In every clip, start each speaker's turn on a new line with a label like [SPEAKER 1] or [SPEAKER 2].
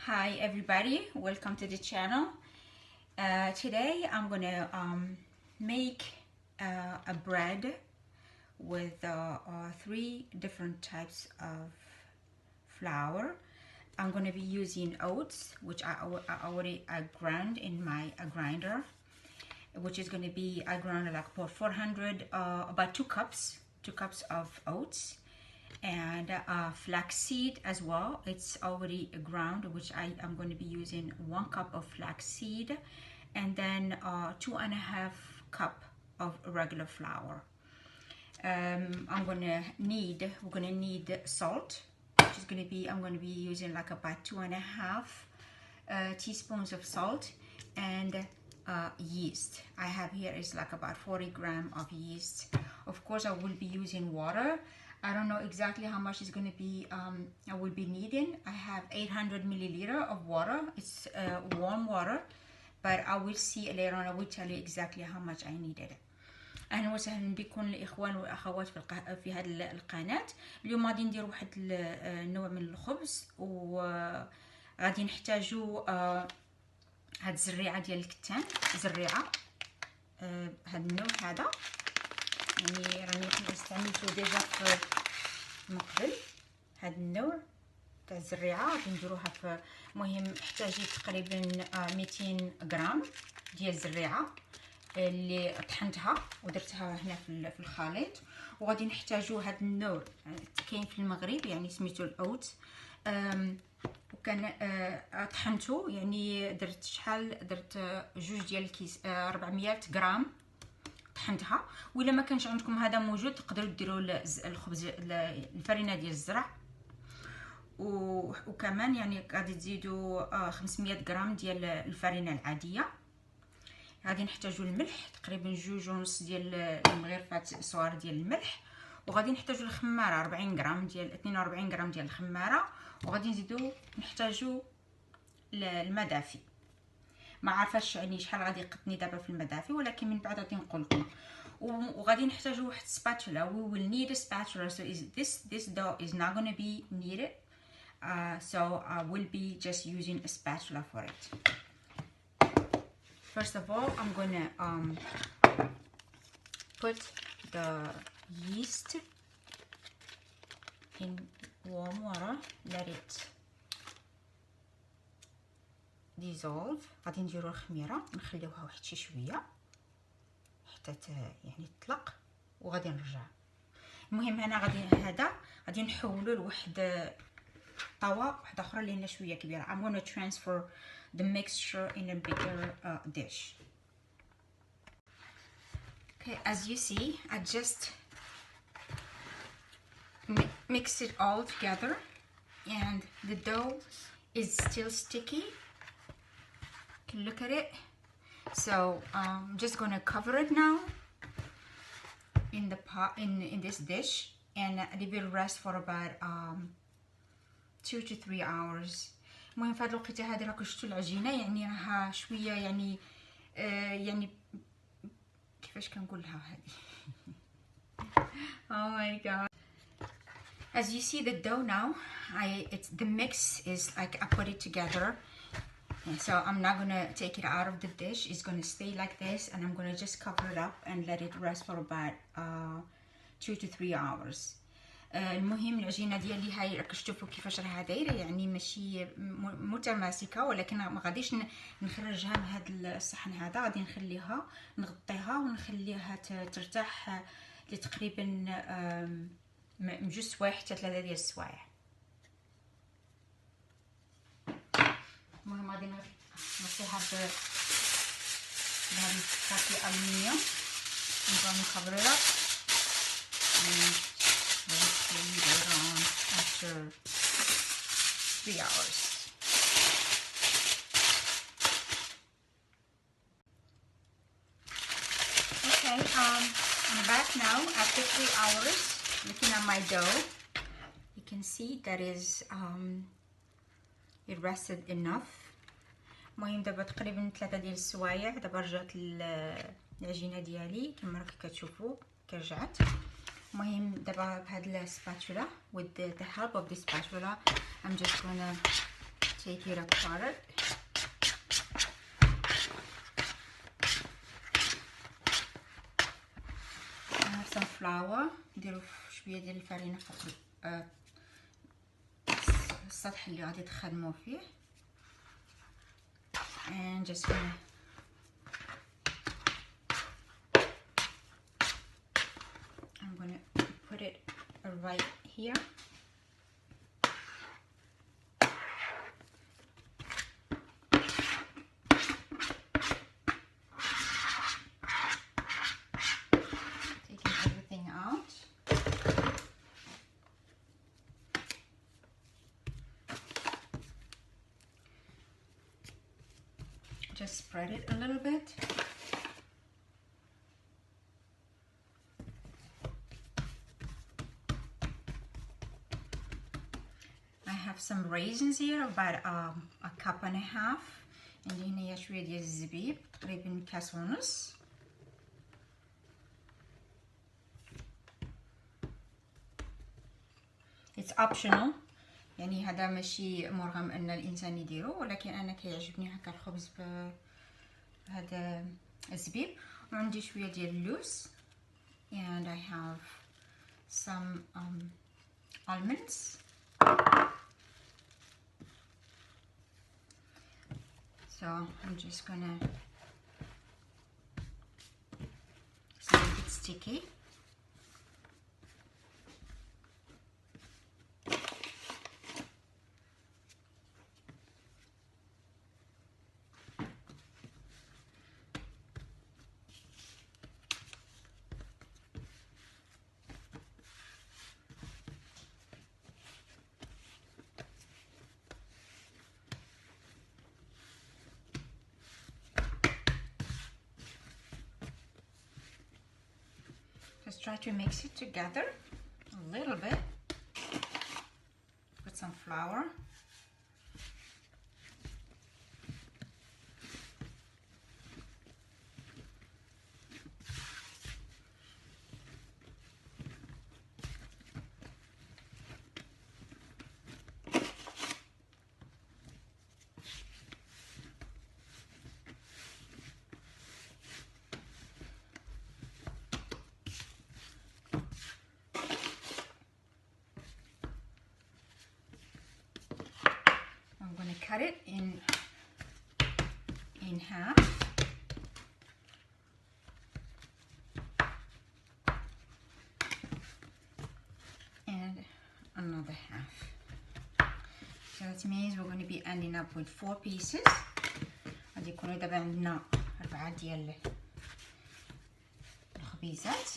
[SPEAKER 1] Hi everybody, welcome to the channel. Today I'm gonna make a bread with three different types of flour. I'm gonna be using oats, which I already ground in my grinder, which is gonna be I ground like for 400 about 2 cups of oats, and flax seed as well. It's already ground, which I am going to be using 1 cup of flax seed, and then 2.5 cup of regular flour. we're gonna need salt, which is going to be I'm going to be using like about 2.5 teaspoons of salt, and yeast. I have here is like about 40 grams of yeast. Of course, I will be using water. I don't know exactly how much is going to be I will be needing. I have 800 milliliter of water. It's warm water, but I will see later on. I will tell you exactly how much I needed. اهلا وسهلا بكم الاخوان والاخوات في هذه القناه. اليوم غادي ندير واحد النوع من الخبز، وغادي نحتاجوا هاد الزريعه ديال الكتان، زريعه هاد النوع هذا، يعني راني استعملته ديجا في من قبل. هاد النوع تاع الزريعه غادي نديروها في، المهم احتاجيت تقريبا 200 غرام ديال الزريعه اللي طحنتها ودرتها هنا في الخليط. وغادي نحتاجوا هاد النوع كاين في المغرب، يعني سميتو الاوت، وكان طحنته، يعني درت شحال، درت 2 ديال الكيس 400 غرام طحنتها. ولا ما كانش عندكم هذا موجود تقدروا ديروا الخبز الفرينه ديال الزرع. وكمان يعني غادي تزيدوا 500 غرام ديال الفرينه العاديه. غادي نحتاجوا الملح تقريبا 2.5 ديال المغرفات صغار ديال الملح. وغادي نحتاجوا الخماره 40 غرام ديال 42 غرام ديال الخماره. وغادي نزيدوا نحتاجوا الماء دافي. ما عارفاش يعني شحال غادي يقطني دابا في الماء دافي، ولكن من بعد غادي نقول لكم. وغادي نحتاجوا واحد spatula. We will need a spatula, so this dough is not going to be needed, so I will be just using a spatula for it. First of all, I'm gonna put the yeast in warm water, let it dissolve. غادي نديرو الخميره نخليوها واحد شي شويه حتى يعني تطلق، وغادي نرجع. المهم هنا غادي نحولو لواحد طاوه واحده اخرى اللي هنا شويه كبيره. I'm gonna transfer the mixture in a bigger dish. Okay, as you see, I just mix it all together, and the dough is still sticky. You can look at it. So I'm just gonna cover it now in the pot, in this dish, and leave it rest for about 2 to 3 hours. المهم في هاد الوقيته هادي راكم شفتوا العجينه، يعني راها شويه يعني يعني كيفاش كنقولها هادي. Oh my god. As you see the dough now, the mix is like I put it together, and so I'm not gonna take it out of the dish. It's gonna stay like this, and I'm gonna just cover it up and let it rest for about 2 to 3 hours. المهم العجينه ديالي هاي راك تشوفوا كيفاش راها دايره، يعني ماشي متماسكه، ولكن ما غاديش نخرجها من هذا الصحن هذا. غادي نخليها نغطيها ونخليها ترتاح لتقريبا من 2 سوايع حتى 3 ديال السوايع. المهم غادي نغطيها بهذه الكاسه الالمنيوم ونبغى نكبرها later on after 3 hours. Okay, I'm back now after 3 hours. Looking at my dough, you can see that is it rested enough. المهم دابا تقريبا 3 ديال السوايع. دابا رجعت العجينه ديالي كما راكم كتشوفوا كرجعت. المهم دابا بهاد السباتولا with the help of the spatula I'm just gonna take it apart. I have some flour. نديرو شويه ديال الفرينه فوق السطح اللي غادي تخدموا فيه. And just gonna put it right here. Taking everything out. Just spread it a little bit. I have some raisins here, about a cup and a half. عندي هنايا شوية ديال الزبيب تقريبا كاس ونص. It's optional. يعني هذا ماشي مرغم ان الانسان يديرو، ولكن انا كيعجبني هكا الخبز بهذا الزبيب. وعندي شويه ديال اللوز and I have some almonds. So I'm just gonna, it's a little bit sticky. Just try to mix it together a little bit. Put some flour. Cut it in half. And another half. So that means we're going to be ending up with 4 pieces. غادي يكونوا دابا عندنا 4 ديال الخبيزات.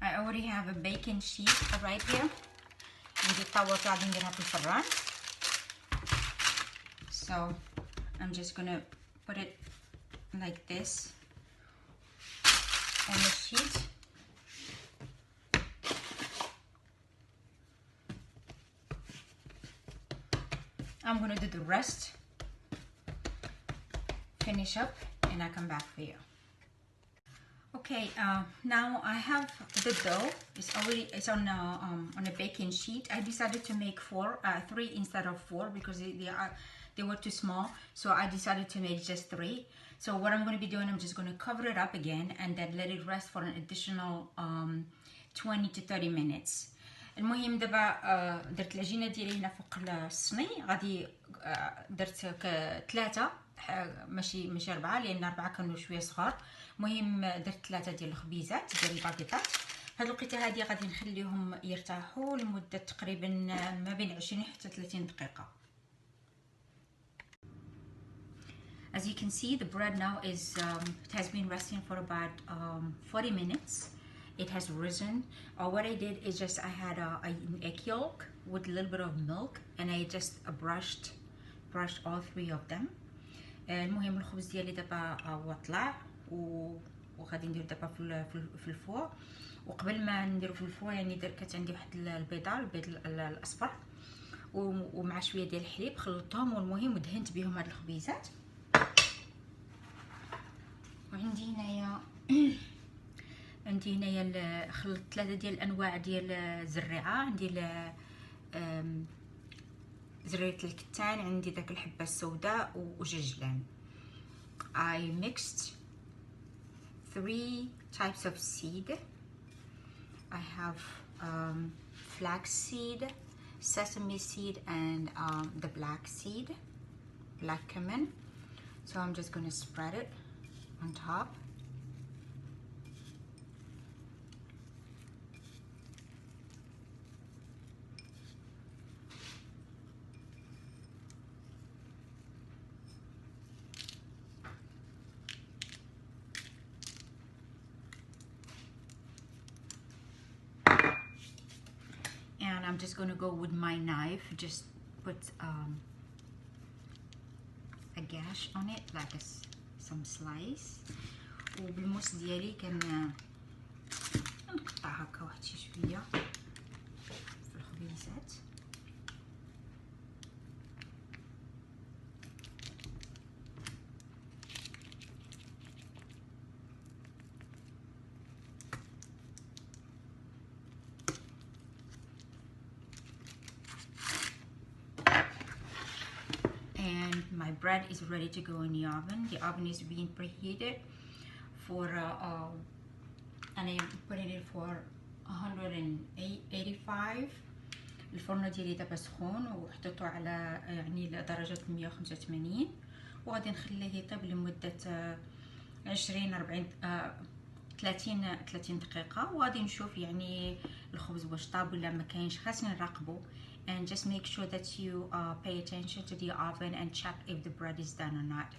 [SPEAKER 1] I already have a baking sheet right here. عندي الطاوة غادي نديرها في الفران. So I'm just gonna put it like this on the sheet. I'm gonna do the rest, finish up, and I come back for you. Okay, now I have the dough. It's on a baking sheet. I decided to make 3 instead of 4 because they were too small. So I decided to make just 3. So what I'm going to be doing, I'm just going to cover it up again and then let it rest for an additional 20 to 30 minutes. المهم دابا درت العجينه ديالي هنا فوق الصني. غادي درت 3 ماشي 4 لان 4 كانوا شويه صغار. المهم درت 3 ديال الخبيزات ديال الباكيطات. هاد الوقيته هادي غادي نخليهم يرتاحوا لمده تقريبا ما بين 20 حتى 30 دقيقه. As you can see, the bread now it has been resting for about 40 minutes. It has risen. What I did is just I had an egg yolk with a little bit of milk and I just brushed all 3 of them. المهم الخبز ديالي دابا هو طلع وغادي ندير دابا في الفور. وقبل ما نديرو في الفور يعني كانت عندي واحد البيض الاصفر ومع شويه ديال الحليب خلطتهم، والمهم ودهنت بهم هاد الخبيزات. وعندي هنايا خلطت 3 ديال الانواع ديال الزريعه. عندي زريت الكتان، عندي داك الحبه السوداء وججلان. I mixed 3 types of seed. I have flax seed, sesame seed, and the black seed, black cumin. So I'm just going to spread it on top. And I'm just going to go with my knife, just put a gash on it, like some slice. وبالموس ديالي كنقطع هكا واحد شي شويه في الخبيزات. And my bread is ready to go in the oven. The oven is being preheated for and I'm putting it for 185. الفرن ديالي دابا سخون وحطيته على يعني درجة 185، وغادي نخليه يطيب لمدة 30 دقيقة، وغادي نشوف يعني الخبز واش طاب ولا ما كاينش. خاصني نراقبو. And just make sure that you pay attention to the oven and check if the bread is done or not.